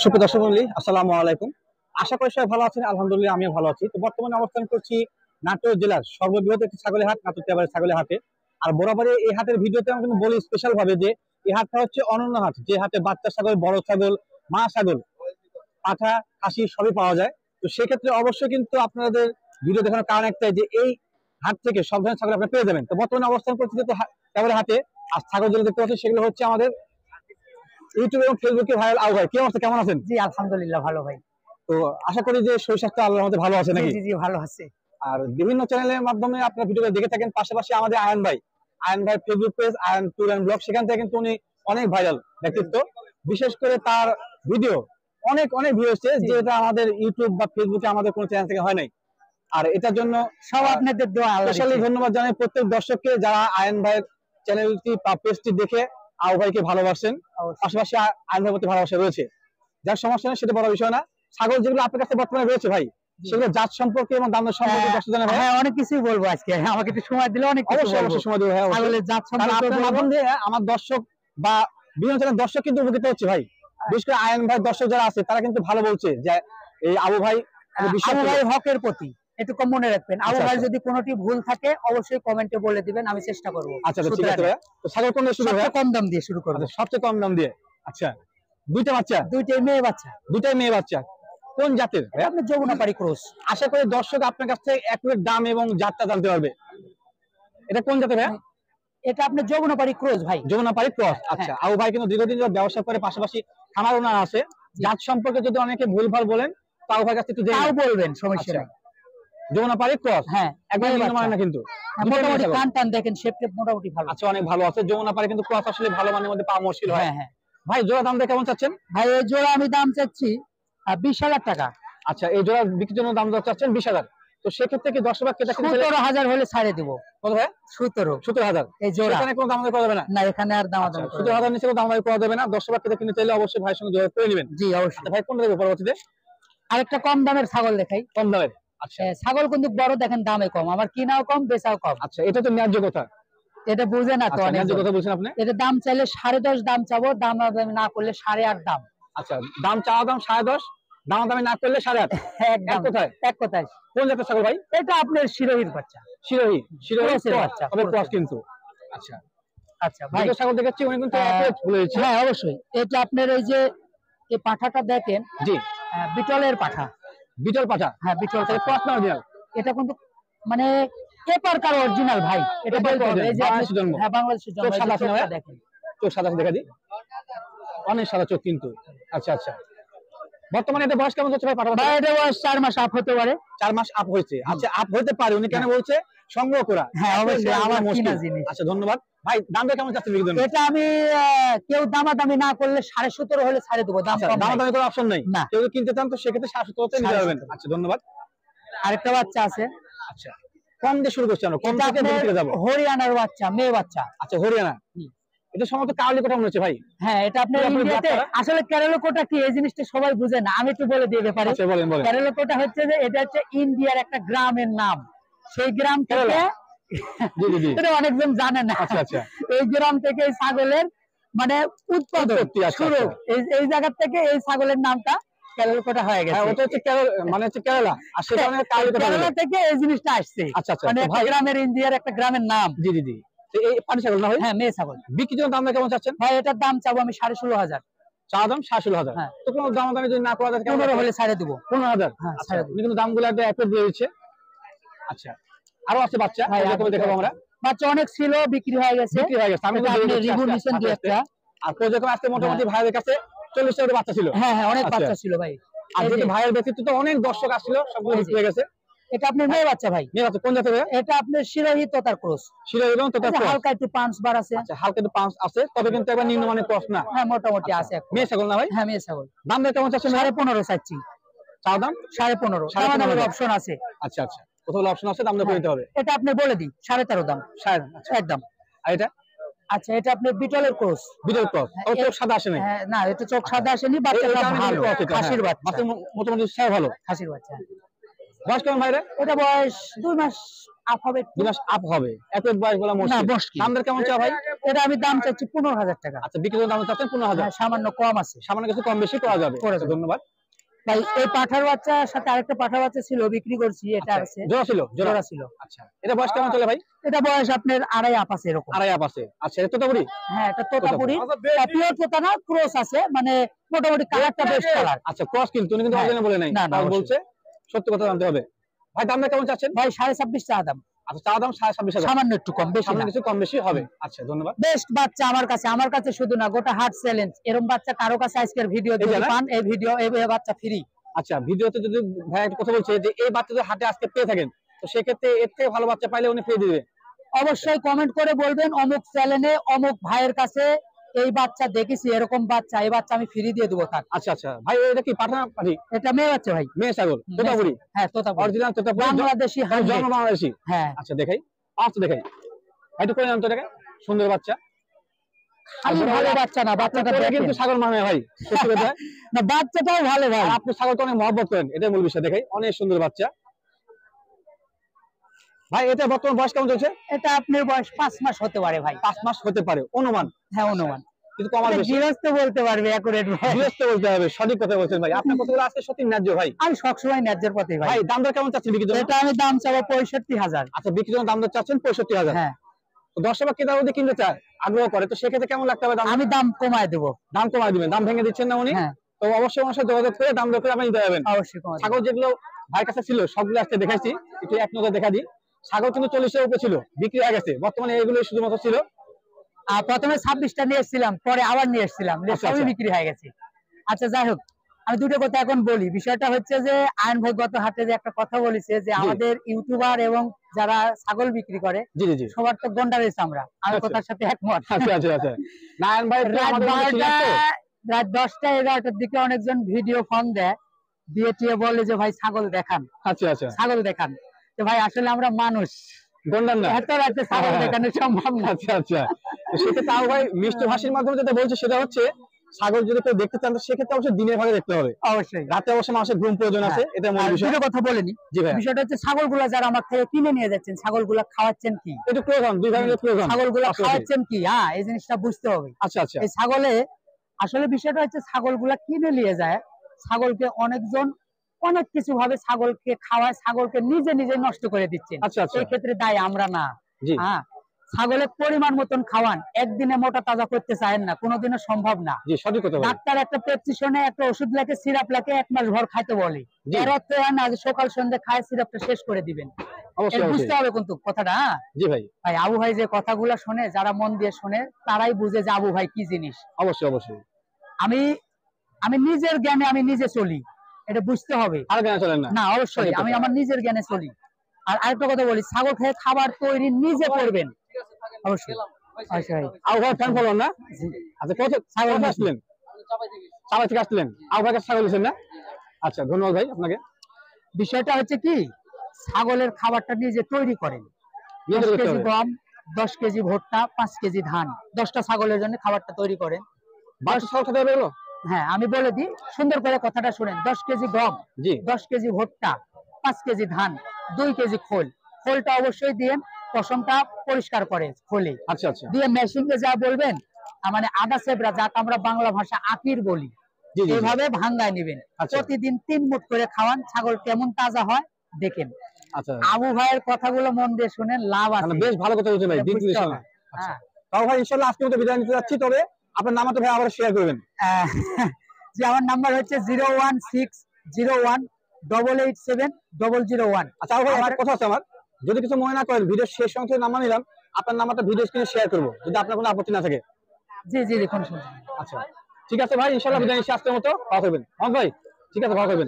সুপ্রিয় দর্শক মণ্ডলী, আসসালামু আলাইকুম। আশা করি সবাই ভালো আছেন। আলহামদুলিল্লাহ আমিও ভালো আছি। তো বর্তমানে অবস্থান করছি নাটোর জেলার সর্ববৃহৎ একটি ছাগলের হাট, নাটোর তেবাড়ী ছাগলের হাটে। আর বরাবরই এই হাটের ভিডিওতে আমি কিন্তু বলি স্পেশাল ভাবে যে এই হাটটা হচ্ছে অনন্য হাট, যে হাটে বাচ্চা ছাগল, বড় ছাগল, মা ছাগল, পাঠা, খাসি সবই পাওয়া যায়। তো সেক্ষেত্রে অবশ্যই কিন্তু আপনাদের ভিডিও দেখানোর কারণ একটাই যে এই হাট থেকে সব ধরনের ছাগল আপনি পেয়ে যাবেন। তো বর্তমানে অবস্থান করছি যেহেতু তেবাড়ী হাটে, আর ছাগল যেগুলো দেখতে পাচ্ছি সেগুলো হচ্ছে আমাদের ইউটিউব এবং ফেসবুকে ভাইরাল আবু ভাই। কি অবস্থা, কেমন আছেন? জি আলহামদুলিল্লাহ ভালো ভাই। তো আশা করি যে শরীর স্বাস্থ্য আল্লাহর রহমতে ভালো আছে নাকি? জি জি ভালো আছে। আর বিভিন্ন চ্যানেলের মাধ্যমে আপনারা ভিডিও দেখে থাকেন। পাশাপাশি আমাদের আয়ন ভাই Facebook page Ayan tour and blog, সেখান থেকে কিন্তু উনি অনেক ভাইরাল ব্যক্তিত্ব। বিশেষ করে তার ভিডিও অনেক অনেক ভিউ হচ্ছে, যেটা আমাদের ইউটিউব বা ফেসবুকে আমাদের কোনো চ্যানেল থেকে হয় নাই। আর এটার জন্য সব আপনাদের দোয়া, স্পেশালি ধন্যবাদ জানাই প্রত্যেক দর্শককে যারা আয়ন ভাইয়ের চ্যানেলটি বা পেজটি দেখে আবু ভাইকে ভালোবাসেন। পাশাপাশি আয়ন ভাইয়ের প্রতি ভালোবাসা রয়েছে, যার সমস্যা নেই, সেটা বড় বিষয় না। ছাগল যেগুলো আপনার কাছে বর্তমানে রয়েছে ভাই, সেগুলো জাত সম্পর্কে এবং দাম সম্পর্কে দর্শক জানাবেন। হ্যাঁ অনেক কিছুই বলবো আজকে, আমাকে একটু সময় দিলে অনেক কিছু বলবো। অবশ্যই সময় দেবো ভাই। ছাগলের জাত সম্পর্কে আপনার মাধ্যম দিয়ে আমার দর্শক বা বিভিন্ন চ্যানেল দর্শক কিন্তু উপকৃত হচ্ছে ভাই। বিশেষ করে আয়ন ভাই দর্শক যারা আছে তারা কিন্তু ভালো বলছে যে এই আবু ভাই হকের প্রতি একটু কম মনে রাখবেন। আবু ভাই যদি কোনোটি ভুল থাকে অবশ্যই কমেন্টে বলে দিবেন, আমি চেষ্টা করব। আচ্ছা ঠিক আছে ভাই। তো ছাগল কোন দিয়ে শুরু হবে? কম দাম দিয়ে শুরু করব। সবচেয়ে কম দাম দিয়ে। আচ্ছা, দুইটা বাচ্চা? দুইটাই মেয়ে বাচ্চা। দুইটাই মেয়ে বাচ্চা। কোন জাতের? আপনি যমুনাপাড়ি ক্রস। আশা করি দর্শক আপনার কাছ থেকে একুরেট দাম এবং জাতটা জানতে পারবে। এটা কোন জাতের ভাই? এটা আপনি যমুনাপাড়ি ক্রস ভাই। যমুনাপাড়ি ক্রস। আচ্ছা, আবু ভাই কিন্তু দীর্ঘদিন ধরে ব্যবসা করে, পাশাপাশি খামার ওনার আছে। জাত সম্পর্কে যদি অনেকে ভুলভাল বলেন তো আবু ভাই কাছে একটু তাও বলবেন, সমস্যা নেই। যমুনাপাড়ি ক্রস, হ্যাঁ একদম মানে না কিন্তু মোটামুটি কান দেখেন, শেপটা মোটামুটি ভালো। আচ্ছা, অনেক ভালো আছে। যমুনাপাড়ি কিন্তু ক্রস আসলে ভালো মানের মধ্যে পাওয়া মুশকিল হয়। হ্যাঁ ভাই জোড়া দাম কেমন চাচ্ছেন? ভাই এই জোড়া আমি দাম চাচ্ছি 20,000 টাকা। আচ্ছা, এই জোড়া বিক্রির জন্য দাম চাচ্ছেন 20,000। তো সেক্ষেত্রে কি 10 টাকা 17,000 হলে ছাড়ে দিব। কত ভাই? 17,000 এই জোড়া। এখানে কোনো দাম করা যাবে না? না, এখানে আর দাম 17,000 নিচে কোনো দাম করা যাবে না। 10 টাকা কেটে কিনতে চাইলে অবশ্যই ভাইয়ের সঙ্গে যোগাযোগ করে নেবেন। জি অবশ্যই। ভাই কোনটা দেবো পরবর্তীতে? আরেকটা কম দামের ছাগল দেখাই। কম দামের? আচ্ছা, ছাগল কিন্তু বড় দেখেন, দামে কম, আমার কিনাও কম বেচাও কম। আচ্ছা, এটা তো ন্যায্য কথা। এটা বুঝে না তো, ন্যায্য কথা বলছেন আপনি। এটা দাম চাইলে 10.5 দাম চাবো, দাম না করলে 8.5 দাম। আচ্ছা, দাম চাওয়া দাম 10.5, দাম দামি না করলে 8.5। এক কথায় এক কথায়। কোন জাতের ছাগল ভাই? এটা আপনার শিরোহীর বাচ্চা। শিরোহী বাচ্চা, তবে ক্রস কিন্তু। আচ্ছা আচ্ছা ভাই, ছাগল দেখাচ্ছি উনি কিন্তু বলেছে। হ্যাঁ অবশ্যই। এটা আপনার এই যে এই পাঠাটা দেখেন, জি বিটলের পাঠা। বিটল পাঠা? হ্যাঁ বিটল ক্রস না অরিজিনাল? এটা কিন্তু মানে পেপার কার অরিজিনাল ভাই। এটা বলতে হবে এই যে হ্যাঁ বাংলাদেশের জন্য। চোখ সাদা আছে দেখেন, চোখ সাদা দেখা দি, অনেক সাদা চোখ কিন্তু। আচ্ছা আচ্ছা, বর্তমানে এটা বয়স কেমন হচ্ছে ভাই পাঠা? ভাই এটা বয়স 4 মাস আপ হতে পারে। 4 মাস আপ হয়েছে। আচ্ছা, আপ হতে পারে। উনি কেন বলছে? সংগ্রহ করা। হ্যাঁ অবশ্যই, আমার কিনা জিনিস। আচ্ছা ধন্যবাদ ভাই। দামটা কেমন চাচ্ছেন বিক্রির জন্য? এটা আমি কেউ দামাদামি না করলে 17.5 হলে ছাড়ে দেবো। দাম কম, দামাদামি করার অপশন নাই। না, কেউ কিনতে চান তো সেক্ষেত্রে 17.5 তে নিতে পারবেন। আচ্ছা ধন্যবাদ। আরেকটা বাচ্চা আছে। আচ্ছা, কম দিয়ে শুরু করছি আমরা, কম থেকে বিক্রি যাব। হরিয়ানার বাচ্চা, মেয়ে বাচ্চা। আচ্ছা, হরিয়ানা। এটা সম্ভবত কারলি কোটা মনে হচ্ছে ভাই। হ্যাঁ, এটা আপনার ইন্ডিয়াতে আসলে কেরলা কোটা কি, এই জিনিসটা সবাই বুঝে না, আমি একটু বলে দিয়ে ব্যাপারে। আচ্ছা বলেন বলেন। কেরলা কোটা হচ্ছে যে এটা হচ্ছে ইন্ডিয়ার একটা গ্রামের নাম। সেই গ্রাম থেকে জি জি জি, এটা অনেকজন জানে না। আচ্ছা আচ্ছা, এই গ্রাম থেকে এই ছাগলের মানে উৎপাদন শুরু। এই জায়গা থেকে এই ছাগলের নামটা কেরলা কোটা হয়ে গেছে। ওটা হচ্ছে মানে হচ্ছে কেরালা, আর সেটা মানে কেরলা থেকে এই জিনিসটা আসছে। আচ্ছা আচ্ছা, মানে গ্রামের ইন্ডিয়ার একটা গ্রামের নাম। জি জি জি। এই পানি ছাগল না ভাই? হ্যাঁ মেয়ে ছাগল। বিক্রির জন্য দামটা কেমন চাচ্ছেন ভাই? এটার দাম চাবো আমি 16,500। চা দাম 16,000। তো কোনো দাম দামি যদি না করা যায় 15 হলে ছাড়ে দেবো। 15,000? আচ্ছা, কিন্তু দামগুলো একটা অ্যাপ্রুভ দিয়ে দিচ্ছে। আচ্ছা, আরো আছে বাচ্চা, এরকম দেখাবো আমরা। বাচ্চা অনেক ছিল, বিক্রি হয়ে গেছে। আমি তো রিভিউ নিছেন দুই একটা। আর প্রজেক্ট আজকে মোটামুটি ভাইয়ের কাছে 40টা বাচ্চা ছিল। হ্যাঁ হ্যাঁ, অনেক বাচ্চা ছিল ভাই। আর যেহেতু ভাইয়ের ব্যক্তিত্ব তো অনেক দর্শক আসছিল, সবগুলো বিক্রি হয়ে গেছে। এটা আপনার মেয়ে বাচ্চা ভাই। মেয়ে বাচ্চা কোন জাতের? এটা আপনার শিরোহী তোতার ক্রস। শিরোহী এবং তোতার ক্রস। হালকা একটু পাঁচ বার আছে। আচ্ছা, হালকা একটু পাঁচ আছে, তবে কিন্তু একবার নিম্নমানের ক্রস না। হ্যাঁ মোটামুটি আছে। মেয়ে ছাগল না ভাই? হ্যাঁ মেয়ে ছাগল। দাম কেমন চাচ্ছেন? 15.5 চাচ্ছি। চা দাম 15.5। দামের অপশন আছে। আচ্ছা আচ্ছা, কোথাও অপশন আছে, দাম করে দিতে হবে। এটা আপনি বলে দিই 13.5 দাম। 13.5 একদম। আর এটা? আচ্ছা, এটা আপনি বিটলের ক্রস। Beetle cross. ও চোখ সাদা আসেনি? হ্যাঁ না, এটা চোখ সাদা আসেনি। বাচ্চাটা ভালো, খাসির বাচ্চা। মোটামুটি ছায়া ভালো, খাসির বাচ্চা। বয়স কেমন ভাই? এটা বয়স 2 মাস আপ হবে। 2 মাস আপ হবে। এত বয়স বলা মুশকিল। দাম কেমন চা ভাই? এটা আমি দাম চাচ্ছি 15,000 টাকা। আচ্ছা, বিক্রির দাম চাচ্ছেন 15,000। হ্যাঁ, সামান্য কম আছে, সামান্য কিছু কম বেশি করা যাবে। করে দেব। ধন্যবাদ ভাই। এই পাঠার বাচ্চার সাথে আরেকটা পাঠার বাচ্চা ছিল, বিক্রি করছি। এটা আছে, জোড়া ছিল, জোড়া ছিল। আচ্ছা, এটা বয়স কেমন চলে ভাই? এটা বয়স আপনার 2.5 আপ আছে, এরকম 2.5 আপ আছে। আচ্ছা, এটা তোতাপুরি? হ্যাঁ, এটা তোতাপুরি। পিওর তোতা না, ক্রস আছে, মানে মোটামুটি কালারটা বেস্ট কালার। আচ্ছা, ক্রস কিন্তু উনি কিন্তু হ্যাঁ। অরিজিনাল বলে নাই, না, না, কারণ বলছে সত্য কথা জানতে হবে। ভাই দামটা কেমন চাচ্ছেন? ভাই 26.5 চা দাম। আচ্ছা, চা দাম 26,500। সামান্য একটু কম, বেশি সামান্য না। কিছু কম বেশি হবে। আচ্ছা, ধন্যবাদ। বেস্ট বাচ্চা আমার কাছে শুধু না, গোটা হাট চ্যালেঞ্জ। এরকম বাচ্চা কারো কাছে আজকের ভিডিও এই যে যদি না? পান, এই ভিডিও এই বাচ্চা ফ্রি। আচ্ছা, ভিডিওতে যদি ভাই একটা কথা বলছে যে এই বাচ্চা যদি হাটে আজকে পেয়ে থাকেন, তো সেক্ষেত্রে এর থেকে ভালো বাচ্চা পাইলে উনি পেয়ে দিবে। অবশ্যই কমেন্ট করে বলবেন অমুক চ্যানেলে অমুক ভাইয়ের কাছে এই বাচ্চা দেখেছি, এরকম বাচ্চা, এই বাচ্চা আমি ফ্রি দিয়ে দেবো তার। আচ্ছা আচ্ছা ভাই, এটা কি পাঠা পাঠি? এটা মেয়ে বাচ্চা ভাই, মেয়ে ছাগল, তোতাপুরি? হ্যাঁ, তোতাপুরি, অরিজিনাল তোতাপুরি, বাংলাদেশি, জন্ম বাংলাদেশি। হ্যাঁ। আচ্ছা, দেখাই, আচ্ছা দেখাই, একটু করে নাম তো দেখাই। সুন্দর বাচ্চা, আমি ভালো বাচ্চা না, বাচ্চাটা কিন্তু ছাগল মানে ভাই, সত্যি কথা। না, বাচ্চাটাও ভালো ভাই। আর আপনি ছাগলকে অনেক মহব্বত করেন, এটাই মূল বিষয়। দেখাই, অনেক সুন্দর বাচ্চা ভাই। এটা বর্তমান বয়স কেমন চলছে? এটা আপনার বয়স 5 মাস হতে পারে ভাই। 5 মাস হতে পারে অনুমান। হ্যাঁ, অনুমান, কিন্তু কমার বেশি। গৃহস্থ বলতে পারবে অ্যাকুরেট ভাই। গৃহস্থ বলতে হবে, সঠিক কথা বলছেন ভাই। আপনার কথাগুলো আজকে সত্যি ন্যায্য ভাই। আমি সবসময় ন্যায্যের পথে ভাই। ভাই দাম দর কেমন চাচ্ছেন বিক্রির জন্য? এটা আমি দাম চাবো 65,000। আচ্ছা, বিক্রির জন্য দাম দর চাচ্ছেন 65,000। হ্যাঁ। তো দর্শক ক্রেতা যদি কিনতে চায়, আগ্রহ করে, তো সেক্ষেত্রে কেমন লাগতে হবে দাম? আমি দাম কমায় দেবো। দাম কমায় দিবেন, দাম ভেঙে দিচ্ছেন না উনি? হ্যাঁ। তো অবশ্যই আমার সাথে যোগাযোগ করে দাম দর করে আপনি নিতে যাবেন। অবশ্যই কমায় দেব। ছাগল যেগুলো ভাইয়ের কাছে ছিল সবগুলো আজকে দেখাইছি, একটু এক নজর দেখা দিই। ছাগল কিন্তু 40-এর উপরে ছিল, বিক্রি হয়ে গেছে। বর্তমানে এগুলো শুধুমাত্র ছিল। আর প্রথমে 26টা নিয়ে এসেছিলাম, পরে আবার নিয়ে এসেছিলাম, আচ্ছা, সবই আচ্ছা। বিক্রি হয়ে গেছে। আচ্ছা, যাই হোক, আমি দুটো কথা এখন বলি। বিষয়টা হচ্ছে যে আয়ন ভাই গত হাটে যে একটা কথা বলেছে যে আমাদের ইউটিউবার এবং যারা ছাগল বিক্রি করে, জি জি জি, সবার তো গন্ডা রয়েছে। আমরা আচ্ছা। কথার সাথে একমত। আচ্ছা আচ্ছা আচ্ছা। নারায়ণ ভাই তো রাত আমাদের মধ্যে ছিলেন তো? রাত 10টা 11টার দিকে অনেকজন ভিডিও ফোন দেয়, দিয়ে টিয়ে বলে যে ভাই ছাগল দেখান, আচ্ছা আচ্ছা, ছাগল দেখান। তো ভাই আসলে আমরা মানুষ, গন্ডার না। এত রাতে ছাগল দেখানো সম্ভব না। আচ্ছা আচ্ছা, তো সেক্ষেত্রে তাও ভাই মিষ্টি হাসির মাধ্যমে যেটা বলছে সেটা হচ্ছে, ছাগল যদি কেউ দেখতে চান, তো সেক্ষেত্রে অবশ্যই দিনের ভাগে দেখতে হবে। অবশ্যই রাতে অবশ্যই মানুষের ঘুম প্রয়োজন আছে, এটা মূল আর বিষয়। দুটো কথা বলেনি। জি ভাই, বিষয়টা হচ্ছে ছাগলগুলা যারা আমার থেকে কিনে নিয়ে যাচ্ছেন, ছাগলগুলা খাওয়াচ্ছেন কি? একটু প্রয়োজন, দুই ভাগে প্রয়োজন। ছাগলগুলা খাওয়াচ্ছেন কি? হ্যাঁ, এই জিনিসটা বুঝতে হবে। আচ্ছা আচ্ছা, এই ছাগলে আসলে বিষয়টা হচ্ছে ছাগলগুলা কিনে নিয়ে যায়, ছাগলকে অনেকজন অনেক কিছু ভাবে ছাগলকে খাওয়ায়, ছাগলকে নিজে নিজে নষ্ট করে দিচ্ছেন। আচ্ছা আচ্ছা, এই ক্ষেত্রে দায় আমরা না। জি হ্যাঁ, ছাগলের পরিমাণ মতন খাওয়ান, একদিনে মোটা তাজা করতে চায়েন না, কোনোদিনও সম্ভব না। জি, সঠিক কথা ভাই। ডাক্তার একটা প্রেসক্রিপশনে একটা ওষুধ লেখে, সিরাপ লেখে, 1 মাস ভর খাইতে বলে। জি। এর অর্থ না যে সকাল সন্ধ্যা খায় সিরাপটা শেষ করে দিবেন। অবশ্যই এটা অবশ্যই, বুঝতে হবে কিন্তু কথাটা। হ্যাঁ জি ভাই, ভাই, আবু ভাই যে কথাগুলো শোনে, যারা মন দিয়ে শোনে, তারাই বুঝে যে আবু ভাই কি জিনিস। অবশ্যই অবশ্যই। আমি আমি নিজের জ্ঞানে আমি নিজে চলি, এটা বুঝতে হবে। আর কেন চলেন না? না, অবশ্যই সঠিক আমি কথা। আমার নিজের জ্ঞানে চলি। আর আরেকটা কথা বলি, ছাগল খেয়ে খাবার তৈরি নিজে করবেন, অবশ্যই অবশ্যই। আবু ভাই ফ্যান ফলোয়ার না? জি। আচ্ছা, ছাগল আসলেন, চাপাই থেকে আসলেন, আবু ভাই কাছে ছাগল দিচ্ছেন না? আচ্ছা, ধন্যবাদ ভাই আপনাকে। বিষয়টা হচ্ছে কি, ছাগলের খাবারটা নিজে তৈরি করেন। নিজে 10 করতে কেজি হবে। গম, 10 কেজি ভুট্টা, 5 কেজি ধান, 10টা ছাগলের জন্য খাবারটা তৈরি করেন। বাচ্চা ছাগল খেতে হবে এগুলো? হ্যাঁ, আমি বলে দিই, সুন্দর করে কথাটা শুনেন। 10 কেজি গম, জি, 10 কেজি ভুট্টা, 5 কেজি ধান, 2 কেজি খোল। খোলটা অবশ্যই দিয়েন, পশমটা পরিষ্কার করে খোলে আচ্ছা আচ্ছা, দিয়ে মেশিনে যা বলবেন, মানে আদা সেবরা, যাকে আমরা বাংলা ভাষা আকির বলি, জি জি, জি। এইভাবে ভাঙ্গায় নেবেন। আচ্ছা। প্রতিদিন 3 মুঠ করে খাওয়ান, ছাগল কেমন তাজা হয় দেখেন। আচ্ছা, আবু ভাইয়ের কথাগুলো মন দিয়ে শুনেন, লাভ আছে। বেশ ভালো কথা বলছেন ভাই, এটা দিন বুঝতে দিন হবে। আচ্ছা, হ্যাঁ। তাও ভাই ইনশাআল্লাহ আজকে মতো বিদায় নিতে যাচ্ছি। তবে আপনার নামটা ভাই আবার শেয়ার করবেন। যে আমার নাম্বার হচ্ছে 01601887001। আচ্ছা, আবু ভাই একটা কথা আছে আমার, যদি কিছু মনে না করেন, ভিডিও শেষ অংশে নাম্বার নিলাম, আপনার নাম্বারটা ভিডিও স্ক্রিনে শেয়ার করবো, যদি আপনার কোনো আপত্তি না থাকে। জি জি, দেখুন শুনুন। আচ্ছা, ঠিক আছে ভাই, ইনশাআল্লাহ বিদায় নিচ্ছি আজকের মতো। ভালো থাকবেন ভাই, ঠিক আছে, ভালো থাকবেন।